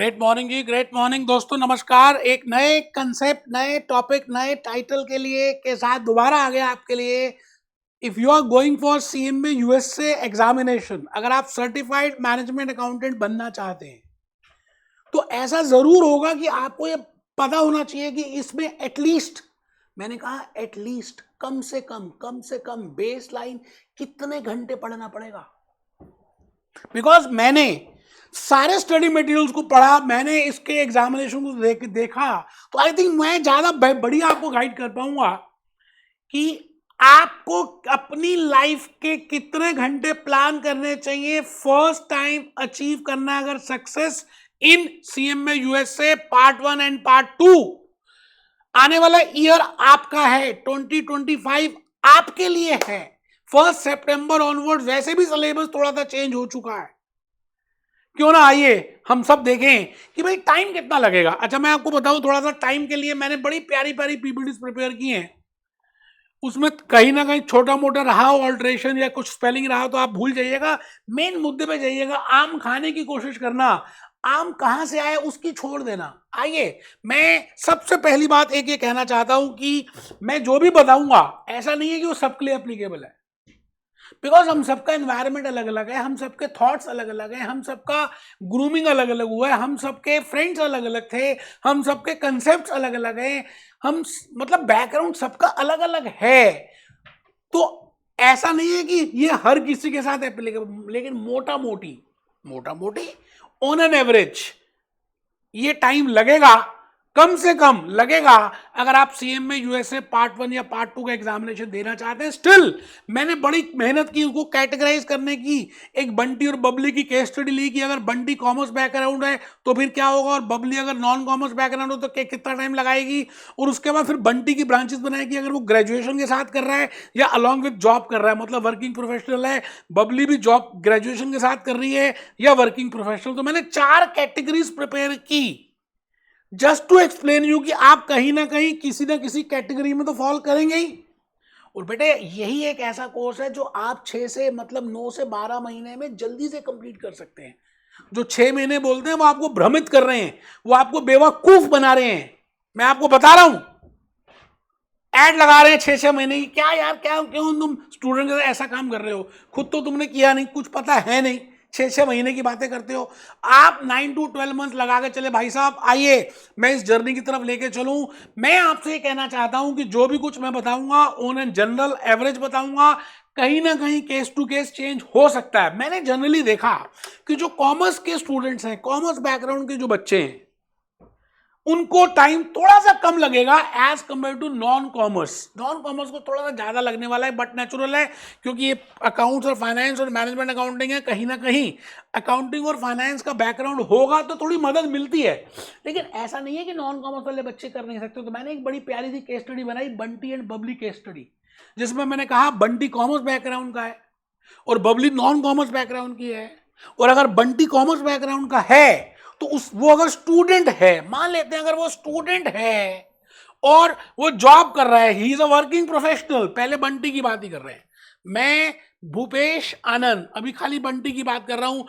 Great morning जी, great morning दोस्तों, नमस्कार। एक नए कंसेप्ट, नए टॉपिक, नए टाइटल के लिए के साथ दोबारा आ गया आपके लिए। If you are going for CMA USA examination, अगर आप सर्टिफाइड मैनेजमेंट अकाउंटेंट बनना चाहते हैं तो ऐसा जरूर होगा कि आपको ये पता होना चाहिए कि इसमें एटलीस्ट, मैंने कहा एटलीस्ट, कम से कम बेस लाइन कितने घंटे पढ़ना पड़ेगा। बिकॉज मैंने सारे स्टडी मटेरियल्स को पढ़ा, मैंने इसके एग्जामिनेशन को देखा, तो आई थिंक मैं ज्यादा बढ़िया आपको गाइड कर पाऊंगा कि आपको अपनी लाइफ के कितने घंटे प्लान करने चाहिए फर्स्ट टाइम अचीव करना अगर success in CMA USA part 1 and part 2। आने वाला ईयर आपका है, 2025 आपके लिए है। 1 सितंबर ऑनवर्ड वैसे भी सिलेबस थोड़ा सा चेंज हो चुका है, क्यों ना आइए हम सब देखें कि भाई टाइम कितना लगेगा। अच्छा, मैं आपको बताऊं थोड़ा सा टाइम के लिए मैंने बड़ी प्यारी प्यारी पीपीटीज प्रिपेयर की हैं। उसमें कहीं ना कहीं छोटा मोटा रहा हो ऑल्ट्रेशन या कुछ स्पेलिंग रहा तो आप भूल जाइएगा, मेन मुद्दे पे जाइएगा। आम खाने की कोशिश करना, आम कहां से आए उसकी छोड़ देना। आइए, मैं सबसे पहली बात एक ये कहना चाहता हूं कि मैं जो भी बताऊंगा ऐसा नहीं है कि वो सबके लिए एप्लीकेबल है। बिकॉज हम सबका एनवायरनमेंट अलग अलग है, हम सबके थॉट्स अलग अलग हैं, हम सबका ग्रूमिंग अलग अलग हुआ है, हम सबके फ्रेंड्स अलग अलग थे, हम सबके कंसेप्ट अलग अलग हैं, हम मतलब बैकग्राउंड सबका अलग अलग है। तो ऐसा नहीं है कि ये हर किसी के साथ एप्लीकेबल, लेकिन मोटा मोटी ऑन एन एवरेज ये टाइम लगेगा, कम से कम लगेगा। अगर आप सीएमए यूएसए पार्ट 1 या पार्ट 2 का एग्जामिनेशन देना चाहते हैं, स्टिल मैंने बड़ी मेहनत की उसको कैटेगराइज करने की। एक बंटी और बबली की केस स्टडी ली कि अगर बंटी कॉमर्स बैकग्राउंड है तो फिर क्या होगा, और बबली अगर नॉन कॉमर्स बैकग्राउंड हो तो कितना टाइम लगाएगी। और उसके बाद फिर बंटी की ब्रांचेस बनाई कि अगर वो ग्रेजुएशन के साथ कर रहा है या अलॉन्ग विद जॉब कर रहा है, मतलब वर्किंग प्रोफेशनल है, बबली भी जॉब ग्रेजुएशन के साथ कर रही है या वर्किंग प्रोफेशनल। तो मैंने 4 कैटेगरीज प्रिपेयर की जस्ट टू एक्सप्लेन यू कि आप कहीं ना कहीं किसी ना किसी कैटेगरी में तो फॉल करेंगे ही। और बेटे यही एक ऐसा कोर्स है जो आप 6 से मतलब 9 से 12 महीने में जल्दी से कंप्लीट कर सकते हैं। जो 6 महीने बोलते हैं वो आपको भ्रमित कर रहे हैं, वो आपको बेवकूफ बना रहे हैं। मैं आपको बता रहा हूं, ऐड लगा रहे हैं 6-6 महीने की। क्या यार, क्या क्यों तुम स्टूडेंट के साथ ऐसा काम कर रहे हो? खुद तो तुमने किया नहीं, कुछ पता है नहीं, 6-6 महीने की बातें करते हो। आप 9 to 12 मंथ लगा के चले भाई साहब। आइए मैं इस जर्नी की तरफ लेके चलूं। मैं आपसे ये कहना चाहता हूं कि जो भी कुछ मैं बताऊंगा ऑन एन जनरल एवरेज बताऊंगा, कहीं ना कहीं केस टू केस चेंज हो सकता है। मैंने जनरली देखा कि जो कॉमर्स के स्टूडेंट्स हैं, कॉमर्स बैकग्राउंड के जो बच्चे हैं, उनको टाइम थोड़ा सा कम लगेगा as compare to non commerce. Non commerce को थोड़ा सा ज्यादा लगने वाला है, बट नेचुरल है, क्योंकि ये अकाउंट्स और फाइनेंस और मैनेजमेंट अकाउंटिंग है। कहीं ना कहीं अकाउंटिंग और फाइनेंस का बैकग्राउंड होगा तो थोड़ी मदद मिलती है, लेकिन ऐसा नहीं है कि नॉन कॉमर्स वाले बच्चे कर नहीं सकते। तो मैंने एक बड़ी प्यारी सी केस स्टडी बनाई, Bunty and Babli case study, जिसमें मैंने कहा बंटी कॉमर्स बैकग्राउंड का है और बबली नॉन कॉमर्स बैकग्राउंड की है। और अगर बंटी कॉमर्स बैकग्राउंड का है तो वो अगर स्टूडेंट है, मान लेते हैं अगर वो स्टूडेंट है और वो जॉब कर रहा है, he is a working professional, पहले बंटी की बात ही कर रहे हैं, मैं भूपेश आनंद अभी खाली बंटी की बात कर रहा हूं।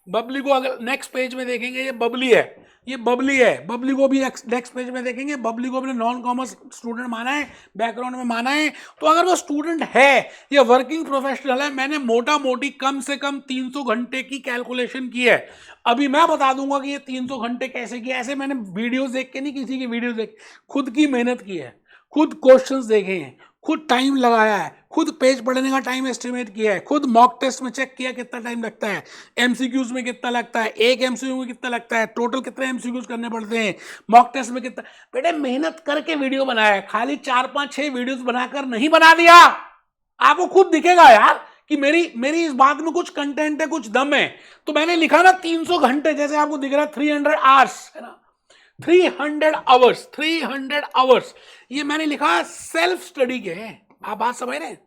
बबली को अगर नेक्स्ट पेज में देखेंगे, ये बबली है, ये बबली है, बबली को भी नेक्स्ट पेज में देखेंगे। बबली को भी नॉन कॉमर्स स्टूडेंट माना है, बैकग्राउंड में माना है। तो अगर वो स्टूडेंट है या वर्किंग प्रोफेशनल है, मैंने मोटा मोटी कम से कम 300 घंटे की कैलकुलेशन की है। अभी मैं बता दूंगा कि ये 300 घंटे कैसे किए। ऐसे मैंने वीडियोस देख के नहीं, किसी की वीडियो देख, खुद की मेहनत की है, खुद क्वेश्चंस देखे हैं, खुद टाइम लगाया है, खुद पेज पढ़ने का टाइम एस्टिमेट किया है, खुद मॉक टेस्ट में चेक किया कितना टाइम लगता है, एमसीक्यूज में कितना लगता है, एक एमसीक्यू में कितना लगता है, टोटल कितने एमसीक्यूज करने पड़ते हैं, मॉक टेस्ट में कितना। बेटे मेहनत करके वीडियो बनाया है, खाली 4-5-6 वीडियोस बनाकर नहीं बना दिया। आपको खुद दिखेगा यार कि मेरी इस बात में कुछ कंटेंट है, कुछ दम है। तो मैंने लिखा ना 300 घंटे, जैसे आपको दिख रहा है 300 आवर्स है ना, 300 आवर्स ये मैंने लिखा सेल्फ स्टडी के हैं। आप बात समझ रहे हैं?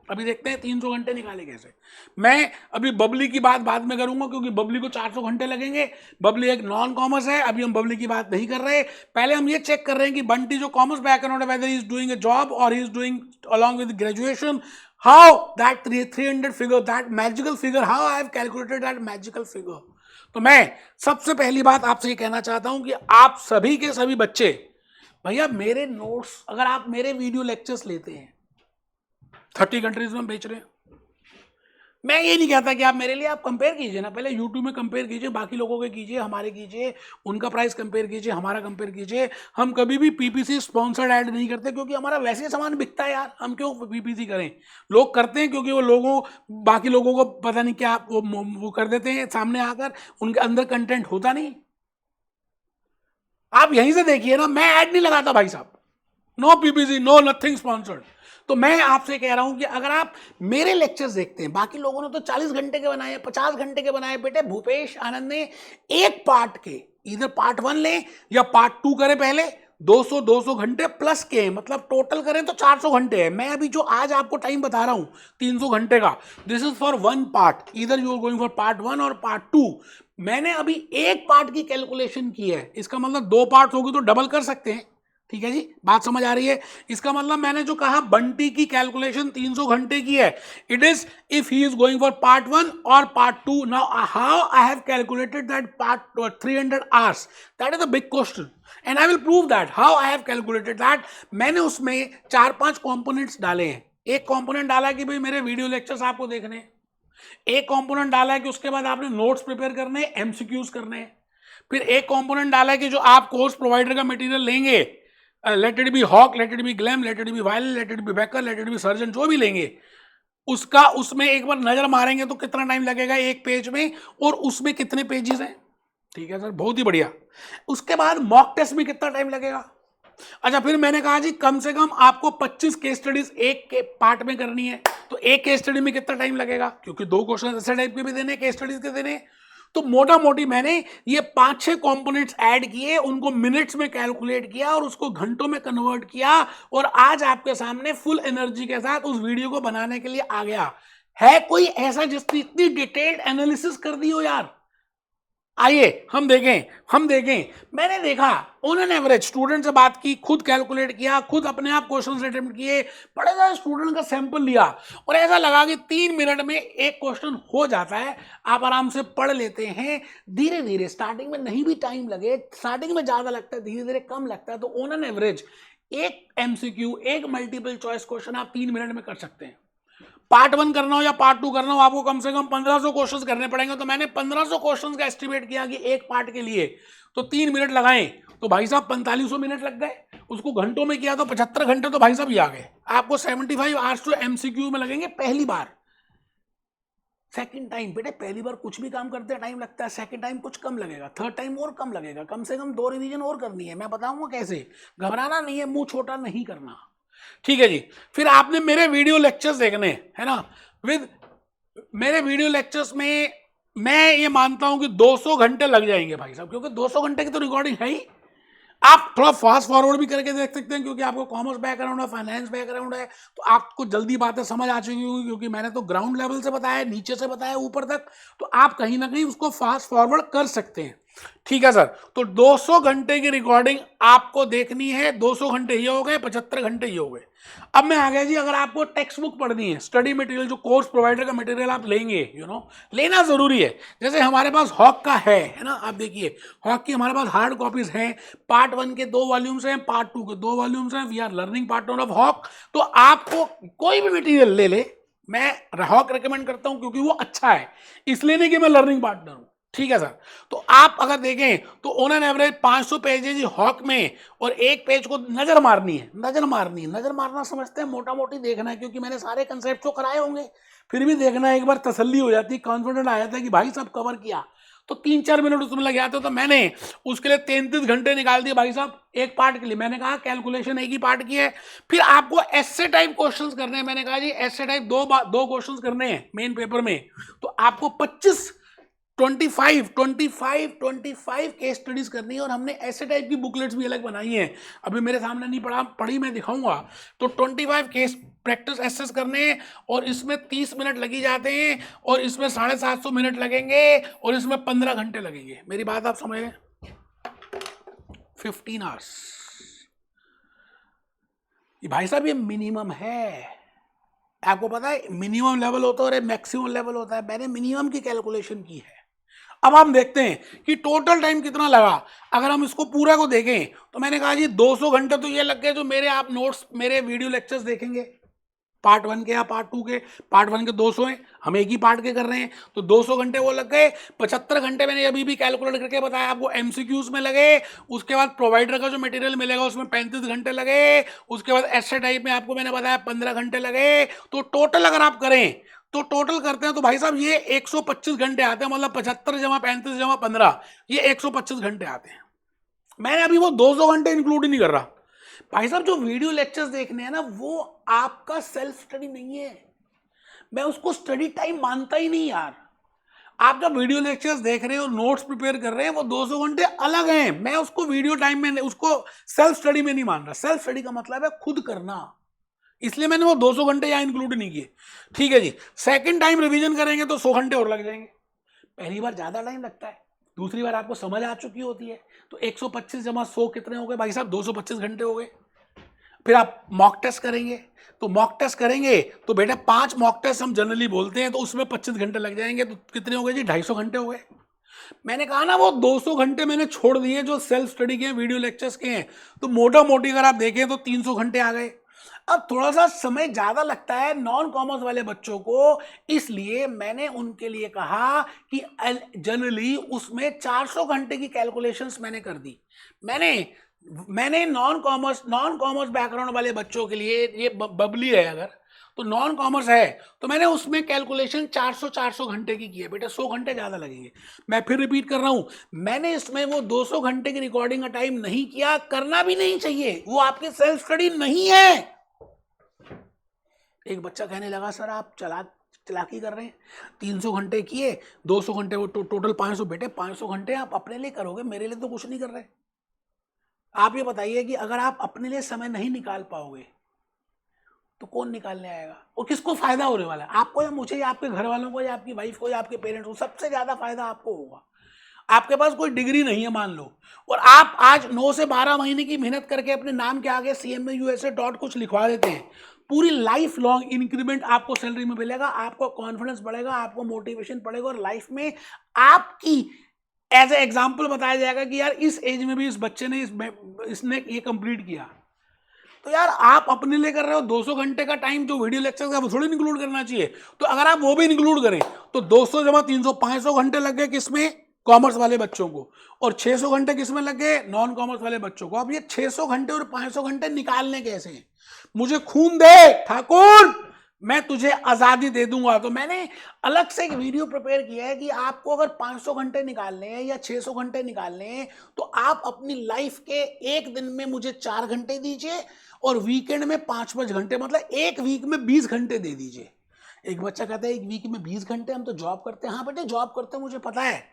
अभी देखते हैं 300 घंटे निकाले कैसे। मैं अभी बबली की बात बाद में करूंगा, क्योंकि बबली को 400 घंटे लगेंगे। बबली एक नॉन कॉमर्स है, अभी हम बबली की बात नहीं कर रहे। पहले हम ये चेक कर रहे हैं कि बंटी जो कॉमर्स बैकग्राउंड है, whether he is doing a job और he is doing along with graduation, how that 300 figure, that magical figure, how I have calculated that magical figure। तो मैं सबसे पहली बात आपसे ये कहना चाहता हूं कि आप सभी के सभी बच्चे, भैया मेरे नोट्स, अगर आप मेरे वीडियो लेक्चर्स लेते हैं 30 कंट्रीज में बेच रहे हैं, मैं ये नहीं कहता कि आप मेरे लिए आप कंपेयर कीजिए ना, पहले यूट्यूब में कंपेयर कीजिए, बाकी लोगों के कीजिए, हमारे कीजिए, उनका प्राइस कंपेयर कीजिए, हमारा कंपेयर कीजिए। हम कभी भी पीपीसी स्पॉन्सर्ड ऐड नहीं करते, क्योंकि हमारा वैसे ही सामान बिकता है यार, हम क्यों पीपीसी करें। लोग करते हैं क्योंकि वो लोगों, बाकी लोगों को पता नहीं क्या वो कर देते हैं सामने आकर, उनके अंदर कंटेंट होता नहीं। आप यहीं से देखिए ना, मैं ऐड नहीं लगाता भाई साहब, no PPC, no nothing sponsored. तो मैं आपसे कह रहा हूं कि अगर आप मेरे लेक्चर्स देखते हैं, बाकी लोगों ने तो 40 घंटे के बनाए, 50 घंटे के बनाए, बेटे भूपेश आनंद ने एक पार्ट के, इधर पार्ट 1 लें या पार्ट 2 करें, पहले 200 घंटे प्लस के, मतलब टोटल करें तो 400 घंटे है। मैं अभी जो आज आपको टाइम बता रहा हूं 300 घंटे का, दिस इज फॉर 1 पार्ट, इधर you are going for part 1 और पार्ट 2। मैंने अभी एक पार्ट की कैलकुलेशन की है, इसका मतलब 2 पार्ट होगी तो डबल कर सकते हैं। ठीक है जी, बात समझ आ रही है। इसका मतलब मैंने जो कहा बंटी की कैलकुलेशन 300 घंटे की है, it is if he is going for part 1 और part 2। Now how I have calculated that part 300 hours, that is a big question and I will prove that how I have calculated that. मैंने उसमें 4-5 components डाले हैं। एक component डाला कि भाई मेरे वीडियो लेक्चर्स आपको देखने हैं, एक कंपोनेंट डाला है कि उसके बाद आपने नोट्स प्रिपेयर करने हैं, एमसीक्यूज करने हैं, फिर एक कंपोनेंट डाला है कि जो आप कोर्स प्रोवाइडर का मटेरियल लेंगे, let it be Hock, let it be Gleim, let it be Wiley, let it be Becker, let it be Surgent, जो भी लेंगे उसका उसमें एक बार नजर मारेंगे तो कितना टाइम लगेगा एक पेज में, और उसमें कितने पेजेस हैं। ठीक है सर, बहुत ही बढ़िया। उसके बाद मॉक टेस्ट में कितना टाइम लगेगा। अच्छा, फिर मैंने कहा जी कम से कम आपको 25 केस स्टडीज एक के पार्ट में करनी है, तो एक केस स्टडी में कितना टाइम लगेगा, क्योंकि 2 क्वेश्चन ऐसे टाइप के भी देने, केस स्टडीज के देने। तो मोटा मोटी मैंने ये 5-6 कंपोनेंट्स ऐड किए, उनको मिनट्स में कैलकुलेट किया और उसको घंटों में कन्वर्ट किया, और आज आपके सामने फुल एनर्जी के साथ उस वीडियो को बनाने के लिए आ गया। है कोई ऐसा जिसने इतनी डिटेल्ड एनालिसिस कर दी हो यार। आइए हम देखें। मैंने देखा ऑन एन एवरेज, स्टूडेंट से बात की, खुद कैलकुलेट किया, खुद अपने आप क्वेश्चन अटेम्प्ट किए, बड़े सारे स्टूडेंट का सैंपल लिया, और ऐसा लगा कि 3 मिनट में एक क्वेश्चन हो जाता है, आप आराम से पढ़ लेते हैं। धीरे धीरे, स्टार्टिंग में नहीं भी टाइम लगे, स्टार्टिंग में ज्यादा लगता है, धीरे धीरे कम लगता है, तो ऑन एन एवरेज एक एमसीक्यू, एक मल्टीपल चॉइस क्वेश्चन आप 3 मिनट में कर सकते हैं। पार्ट 1 करना हो या पार्ट 2 करना हो, आपको कम से कम 1500 क्वेश्चंस करने पड़ेंगे। तो मैंने 1500 क्वेश्चंस का एस्टिमेट किया कि एक पार्ट के लिए तो 3 मिनट लगाएं, तो भाई साहब 4500 मिनट लग गए। उसको घंटों में किया तो 75 घंटे तो भाई साहब ही आ गए। आपको 75 आवर्स तो एमसीक्यू में लगेंगे पहली बार। सेकंड टाइम बेटे, पहली बार कुछ भी काम करते हैं टाइम लगता है, सेकंड टाइम कुछ कम लगेगा, थर्ड टाइम और कम लगेगा, कम से कम 2 रिवीजन और करनी है। मैं बताऊंगा कैसे, घबराना नहीं है, मुंह छोटा नहीं करना। ठीक है जी। फिर आपने मेरे वीडियो लेक्चर्स देखने है ना, विद मेरे वीडियो लेक्चर्स में मैं ये मानता हूं कि 200 घंटे लग जाएंगे भाई साहब, क्योंकि 200 घंटे की तो रिकॉर्डिंग है ही। आप थोड़ा फास्ट फॉरवर्ड भी करके देख सकते हैं, क्योंकि आपको कॉमर्स बैकग्राउंड है, फाइनेंस बैकग्राउंड है, तो आपको जल्दी बातें समझ आ चुकी होंगी, क्योंकि मैंने तो ग्राउंड लेवल से बताया, नीचे से बताया ऊपर तक, तो आप कहीं ना कहीं उसको फास्ट फॉरवर्ड कर सकते हैं। ठीक है सर, तो 200 घंटे की रिकॉर्डिंग आपको देखनी है। 200 घंटे ये हो गए, 75 घंटे ये हो गए। अब मैं आ गया जी, अगर आपको टेक्स्ट बुक पढ़नी है, स्टडी मटेरियल, जो कोर्स प्रोवाइडर का मटेरियल आप लेंगे, लेना जरूरी है। जैसे हमारे पास हॉक का है ना, आप देखिए हॉक की हमारे पास हार्ड कॉपीज हैं। पार्ट 1 के 2 वॉल्यूम्स हैं, पार्ट 2 के 2 वॉल्यूम्स हैं। We are learning partner of Hock. तो आपको कोई भी मटेरियल ले ले, मैं हॉक रिकमेंड करता हूं, क्योंकि वो अच्छा है, इसलिए नहीं कि मैं लर्निंग पार्टनर हूं। ठीक है सर, तो आप अगर देखें तो on an average 500 pages Hock में, और एक पेज को नजर मारनी है। नजर मारना समझते हैं, मोटा मोटी देखना है, क्योंकि मैंने सारे कंसेप्ट तो कराए होंगे, फिर भी देखना है, एक बार तसल्ली हो जाती है, कॉन्फिडेंट आ जाता है कि भाई सब कवर किया, तो 3-4 मिनट उसमें लग जाते। तो मैंने उसके लिए 33 घंटे निकाल दिए भाई साहब, एक पार्ट के लिए। मैंने कहा कैलकुलेशन एक ही पार्ट की है। फिर आपको एस्से टाइप क्वेश्चंस करने हैं। मैंने कहा जी एस्से टाइप दो क्वेश्चंस करने हैं मेन पेपर में, तो आपको 25 केस स्टडीज करनी है, और हमने ऐसे टाइप की बुकलेट्स भी अलग बनाई हैं, अभी मेरे सामने नहीं पढ़ी, मैं दिखाऊंगा। तो 25 केस प्रैक्टिस एसेस करने हैं, और इसमें 30 मिनट लगी जाते हैं, और इसमें 750 मिनट लगेंगे, और इसमें 15 घंटे लगेंगे। मेरी बात आप समझ रहे हैं, 15 आवर्स। भाई साहब ये मिनिमम है, आपको पता है मिनिमम लेवल होता है और मैक्सिमम लेवल होता है। मैंने मिनिमम की कैलकुलेशन की है। अब हम देखते हैं कि टोटल टाइम कितना लगा। अगर हम इसको पूरा को देखें तो मैंने कहा जी 200 घंटे तो ये लग गए जो मेरे आप नोट्स मेरे वीडियो लेक्चर्स देखेंगे, पार्ट 1 के या पार्ट 2 के। पार्ट 1 के 200 हैं, हम एक ही पार्ट के कर रहे हैं, तो 200 घंटे वो लग गए। 75 घंटे मैंने अभी भी कैलकुलेट करके बताया आपको, एमसीक्यूज में लगे। उसके बाद प्रोवाइडर का जो मटेरियल मिलेगा उसमें 35 घंटे लगे। उसके बाद एस्से टाइप में आपको मैंने बताया 15 घंटे लगे। तो टोटल अगर आप करें तो टोटल करते हैं तो भाई साहब ये 125 घंटे आते हैं, मतलब 75 जमा 35 जमा 15, ये 125 घंटे आते हैं। मैंने अभी वो 200 घंटे इंक्लूड ही नहीं कर रहा। भाई साहब जो वीडियो लेक्चर्स देखने हैं ना वो आपका सेल्फ स्टडी नहीं है, मैं उसको स्टडी टाइम मानता ही नहीं यार। आप जब वीडियो लेक्चर्स देख रहे हो, नोट्स प्रिपेयर कर रहे हैं, वो 200 घंटे अलग हैं, मैं उसको वीडियो टाइम में उसको सेल्फ स्टडी में नहीं मान रहा। सेल्फ स्टडी का मतलब है खुद करना, इसलिए मैंने वो 200 घंटे यहाँ इंक्लूड नहीं किए। ठीक है जी, सेकंड टाइम रिवीजन करेंगे तो 100 घंटे और लग जाएंगे। पहली बार ज़्यादा टाइम लगता है, दूसरी बार आपको समझ आ चुकी होती है, तो 125 जमा 100 कितने हो गए भाई साहब, 225 घंटे हो गए। फिर आप मॉक टेस्ट करेंगे, तो मॉक टेस्ट करेंगे तो बेटा 5 मॉक टेस्ट हम जनरली बोलते हैं, तो उसमें 25 घंटे लग जाएंगे, तो कितने हो गए जी, 250 घंटे हो गए। मैंने कहा ना वो 200 घंटे मैंने छोड़ दिए जो सेल्फ स्टडी के हैं, वीडियो लेक्चर्स के हैं, तो मोटा मोटी अगर आप देखें तो 300 घंटे आ गए। अब थोड़ा सा समय ज़्यादा लगता है नॉन कॉमर्स वाले बच्चों को, इसलिए मैंने उनके लिए कहा कि जनरली उसमें 400 घंटे की कैलकुलेशंस मैंने कर दी। मैंने नॉन कॉमर्स बैकग्राउंड वाले बच्चों के लिए, ये बबली है अगर तो नॉन कॉमर्स है, तो मैंने उसमें कैलकुलेशन 400 घंटे की की है बेटा, 100 घंटे ज़्यादा लगेंगे। मैं फिर रिपीट कर रहा हूँ, मैंने इसमें वो 200 घंटे की रिकॉर्डिंग का टाइम नहीं किया, करना भी नहीं चाहिए, वो आपकी सेल्फ स्टडी नहीं है। एक बच्चा कहने लगा सर आप चलाकी कर रहे हैं, 300 घंटे किए, 200 घंटे वो टोटल 500। बेटे 500 घंटे आप अपने लिए करोगे, मेरे लिए तो कुछ नहीं कर रहे। आप ये बताइए कि अगर आप अपने लिए समय नहीं निकाल पाओगे तो कौन निकालने आएगा, और किसको फायदा होने वाला है, आपको या मुझे या आपके घर वालों को या आपकी वाइफ को या आपके पेरेंट्स को, सबसे ज्यादा फायदा आपको होगा। आपके पास कोई डिग्री नहीं है मान लो, और आप आज 9 से 12 महीने की मेहनत करके अपने नाम के आगे CMA USA डॉट कुछ लिखवा देते हैं, पूरी लाइफ लॉन्ग इंक्रीमेंट आपको सैलरी में मिलेगा, आपको कॉन्फिडेंस बढ़ेगा, आपको मोटिवेशन बढ़ेगा, और लाइफ में आपकी एज ए एग्जाम्पल बताया जाएगा कि यार इस एज में भी इस बच्चे ने इसने ये कंप्लीट किया। तो यार आप अपने लिए कर रहे हो, 200 घंटे का टाइम जो वीडियो लेक्चर का वो थोड़ी इंक्लूड करना चाहिए। तो अगर आप वो भी इंक्लूड करें तो 200 जमा 300, 500 घंटे लग गए किसमें, कॉमर्स वाले बच्चों को, और 600 घंटे किसमें लग गए, नॉन कॉमर्स वाले बच्चों को। अब ये 600 घंटे और 500 घंटे निकालने कैसे हैं, मुझे खून दे ठाकुर, मैं तुझे आजादी दे दूंगा। तो मैंने अलग से एक वीडियो प्रिपेयर किया है कि आपको अगर 500 घंटे निकालने हैं या 600 घंटे निकालने हैं तो आप अपनी लाइफ के एक दिन में मुझे 4 घंटे दीजिए और वीकेंड में 5-5 घंटे, मतलब एक वीक में 20 घंटे दे दीजिए। एक बच्चा कहता है एक वीक में 20 घंटे, हम तो जॉब करते हैं। हाँ बेटे जॉब करते हैं, मुझे पता है,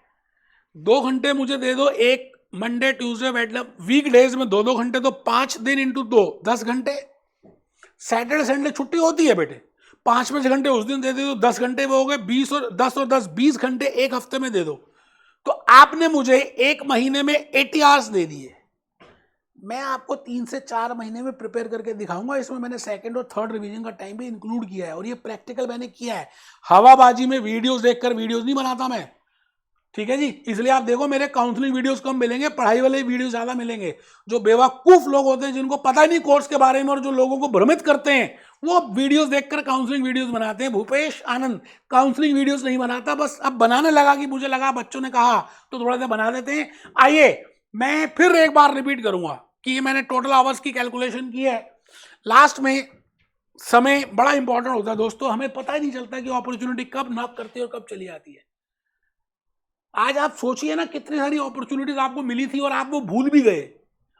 2 घंटे मुझे दे दो, एक Monday Tuesday Wednesday, week days में 2-2 घंटे, तो 5 दिन इंटू 2 10 घंटे। सैटरडे संडे छुट्टी होती है बेटे, 5-5 घंटे उस दिन दे दो, 10 घंटे वो हो गए, 20 और 10 और 10 20 घंटे एक हफ्ते में दे दो। तो आपने मुझे एक महीने में 80 आवर्स दे दिए। मैं आपको 3 से 4 महीने में प्रिपेयर करके दिखाऊंगा, इसमें मैंने सेकंड और थर्ड रिवीजन का टाइम भी इंक्लूड किया है, और ये प्रैक्टिकल मैंने किया है। हवाबाजी में वीडियोस देखकर वीडियोस नहीं बनाता मैं, ठीक है जी। इसलिए आप देखो मेरे काउंसलिंग वीडियोस कम मिलेंगे, पढ़ाई वाले वीडियो ज्यादा मिलेंगे। जो बेवकूफ लोग होते हैं जिनको पता ही नहीं कोर्स के बारे में और जो लोगों को भ्रमित करते हैं, वो वीडियोस देखकर काउंसलिंग वीडियोस बनाते हैं। भूपेश आनंद काउंसलिंग वीडियोस नहीं बनाता, बस अब बनाने लगा कि मुझे लगा बच्चों ने कहा तो थोड़ा सा बना देते हैं। आइए मैं फिर एक बार रिपीट करूंगा कि ये मैंने टोटल आवर्स की कैलकुलेशन की है। लास्ट में समय बड़ा इंपॉर्टेंट होता है दोस्तों, हमें पता ही नहीं चलता कि अपॉर्चुनिटी कब नॉक करती है और कब चली आती है। आज आप सोचिए ना कितनी सारी अपॉर्चुनिटीज आपको मिली थी और आप वो भूल भी गए,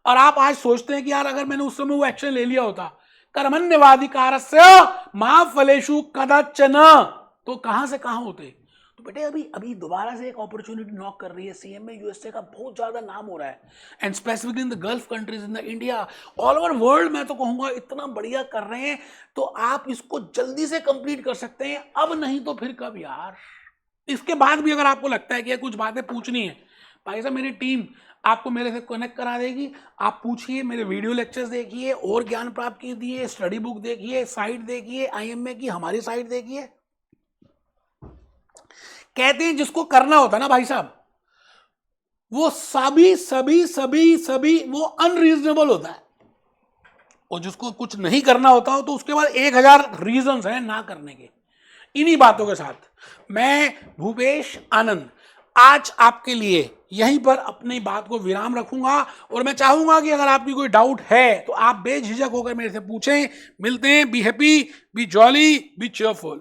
और आप आज सोचते हैं कि यार अगर मैंने उस समय वो एक्शन ले लिया होता, कर्मण्यवाधिकारस्य मा फलेषु कदाचन, तो कहां से कहां होते। तो बेटे अभी दोबारा से एक अपॉर्चुनिटी नॉक कर रही है, CMA USA का बहुत ज्यादा नाम हो रहा है, and specifically in the gulf countries, in the India, all over world, मैं तो कहूंगा इतना बढ़िया कर रहे हैं। तो आप इसको जल्दी से कंप्लीट कर सकते हैं, अब नहीं तो फिर कब यार। इसके बाद भी अगर आपको लगता है कि कुछ बातें पूछनी है, भाई साहब मेरी टीम आपको मेरे से कनेक्ट करा देगी, आप पूछिए, मेरे वीडियो लेक्चर्स देखिए, और ज्ञान प्राप्त कीजिए, स्टडी बुक देखिए, साइट देखिए, IMA की हमारी साइट देखिए, कहते हैं जिसको करना होता है ना भाई साहब, वो सभी वो अनरीजनेबल होता है, और जिसको कुछ नहीं करना होता हो तो उसके बाद 1000 रीजंस हैं ना करने के। इन्हीं बातों के साथ मैं भूपेश आनंद आज आपके लिए यहीं पर अपनी बात को विराम रखूंगा, और मैं चाहूंगा कि अगर आपकी कोई डाउट है तो आप बेझिझक होकर मेरे से पूछें। मिलते हैं। Be happy, B jolly, B cheerful.